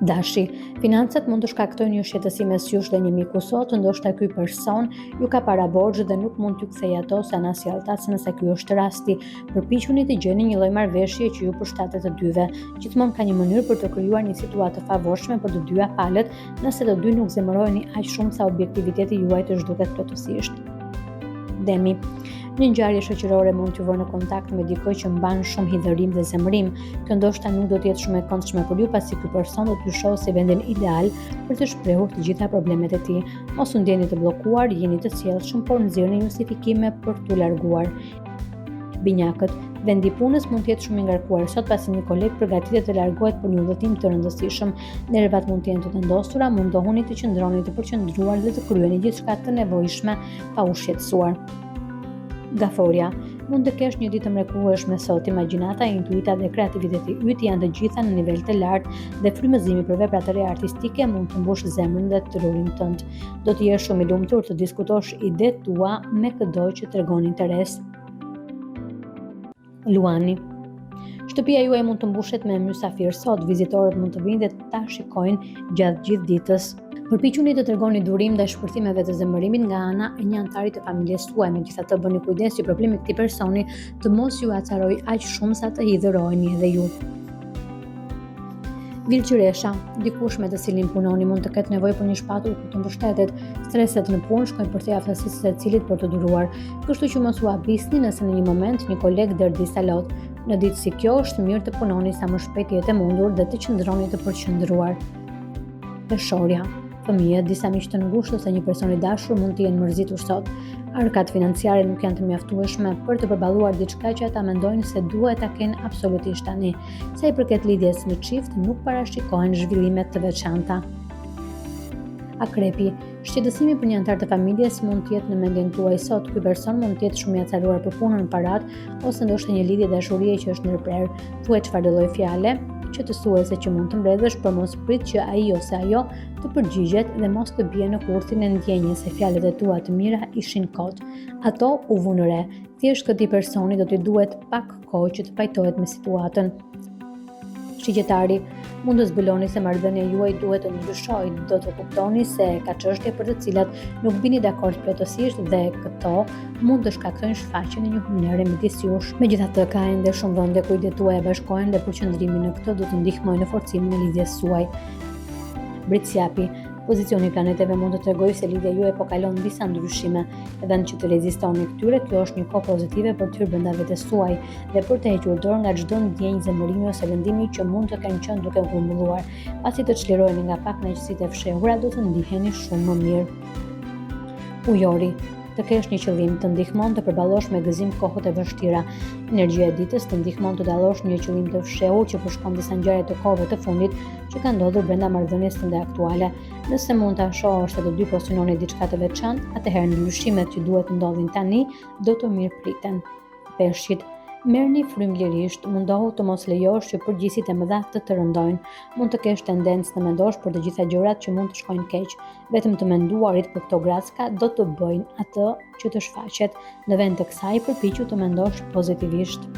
Dashi, financat mund të shkaktojnë një shqetësim mes jush dhe një miku sot, ndoshta ky person ju ka para borxhe dhe nuk mund t'ju kthejë ato sa na sjelltas nëse ky është rasti. Përpiquni të gjeni një lloj marrëveshje që ju përshtatet të dyve. Gjithmonë ka një mënyrë për të krijuar një situatë të favorshme për të dyja palët, nëse të dy nuk zemëroheni aq shumë sa objektiviteti juaj të zhduket plotësisht. Demi, një ngjarje shoqërore mund t'ju vënë në kontakt me dikoj që mban shumë hidhërim dhe zemërim. Kjo ndoshta nuk do të jetë shumë e këndshme për ju, pasi ky person do t'ju shohë si vendin ideal për të shprehur të gjitha problemet e tij. Mos u ndjeni të bllokuar, jeni të sjellshëm, por nxjerrni justifikime për t'u larguar. Binjakët, vendi i punës mund të jetë shumë i ngarkuar sot, pasi një koleg përgatitet të largohet për një udhëtim të rëndësishëm. Nervat mund të jenë të vendosura, mundohuni të qëndroni të përqendruar dhe të kryeni gjithçka të nevojshme pa u shqetësuar. Gaforia, mund të kesh një ditë të mrekullueshme sot. Imagjinata, intuita dhe kreativiteti yt janë të gjitha në nivel të lartë dhe frymëzimi për vepra të reja artistike mund të mbush zemrën dhe trurin tënd. Do të jesh shumë i lumtur të diskutosh idetë tua me çdo që tregon interes. Luani, shtëpia juaj mund të mbushet me mysafir sot. Vizitorët mund të vinë dhe ta shikojnë gjatë gjithë ditës. Përpiquni të tregoni durim ndaj shpërthimeve të zemërimit nga ana e një antarit të familjes suaj. Megjithatë, bëni kujdes që problemi i këtij personi të mos ju acarojë aq shumë sa të hidhëroheni edhe ju. Vilqyresha, dikush me të cilin punoni mund të ketë nevojë për një shpatur ku të mbështetet. Streset në punë shkojnë përtej aftësisë së secilit për të duruar. Kështu që mos u habisni nëse në një moment një koleg derdhi salot. Në ditë si kjo është mirë të punoni sa më shpejt jetë e mundur dhe të qëndroni të përqendruar. Peshorja, fëmijët, disa miq të ngushtë ose një person i dashur mund të jenë mërzitur sot. Arkat financiare nuk janë të mjaftueshme për të përballuar diçka që ata mendojnë se duhet ta kenë absolutisht tani. Sa i përket lidhjes në çift, nuk parashikohen zhvillime të veçanta. Akrepi, shqetësimi për një antar të familjes mund të jetë në mendjen tuaj sot. Ky person mund të jetë shumë i acaruar për punën, paratë ose ndoshta një lidhje dashurie që është ndërprer. Thuaj çfarëdo lloj fjale që të thuajse që mund të mbledhësh, por mos prit që ai ose ajo të përgjigjet dhe mos të bie në kurthin e ndjenjes se fjalët e tua të mira ishin kot. Ato u vunë re. Thjesht këtij personi do t'i duhet pak kohë që të pajtohet me situatën. Shigjetari, mund të zbuloni se marrëdhënia juaj duhet të ndryshojë. Do të kuptoni se ka çështje për të cilat nuk bini dakord plotësisht dhe këto mund të shkaktojnë shfaqje në një humnere midis jush. Megjithatë, ka ende shumë vende ku idetë tuaja bashkohen dhe përqendrimi në këto do të ndihmojë në forcimin e lidhjes suaj. Britsjapi, pozicioni i planeteve mund të tregojë se lidhja juaj po kalon disa ndryshime. Edhe në që të rezistoni këtyre, kjo është një kohë pozitive për të hyrë brenda vetes suaj dhe për të hequr dorë nga çdo ndjenjë zemërimi ose vendimi që mund të kenë qenë duke grumbulluar. Pasi të çliroheni nga pak kënaqësitë e fshehura, do të ndiheni shumë më mirë. Ujori, të kesh një qëllim të ndihmon të përballosh me gëzim kohët e vështira. Energjia e ditës të ndihmon të dallosh një qëllim të fshehur që përshkon disa ngjarje të kohëve të fundit që kanë ndodhur brenda marrëdhënies tënde aktuale. Nëse mund ta shohësh se të dy po synoni diçka të veçantë, atëherë ndryshimet që duhet të ndodhin tani do të mirëpriten. Peshqit, merrni frymë lirisht, mundohu të mos lejosh që përgjegjësitë e mëdha të rëndojnë. Mund të kesh tendencë të mendosh për të gjitha gjërat që mund të shkojnë keq. Vetëm të menduarit për këto gracka do të bëjnë atë që të shfaqet. Në vend të kësaj, përpiqu të mendosh pozitivisht.